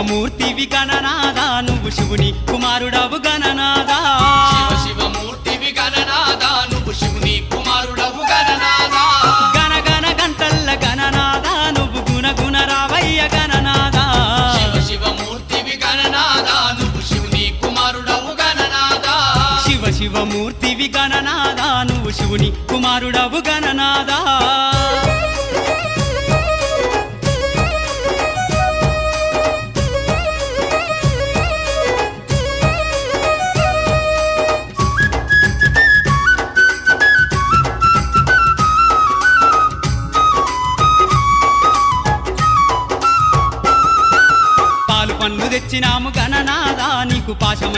శివమూర్తివి గణనాదా నువ్వు శివుని కుమారుడవు గణనాదా శివమూర్తివి గణనాదా నువ్వు శివుని కుమారుడవు గణనాదా గణ గణ గంటల్ల గణనాదా నువ్వు గుణ గుణ రావయ్య గణనాదా శివమూర్తివి గణనాదా నువ్వు శివుని కుమారుడవు గణనాదా శివమూర్తివి గణనాదా నువ్వు శివుని కుమారుడవు గణనాదా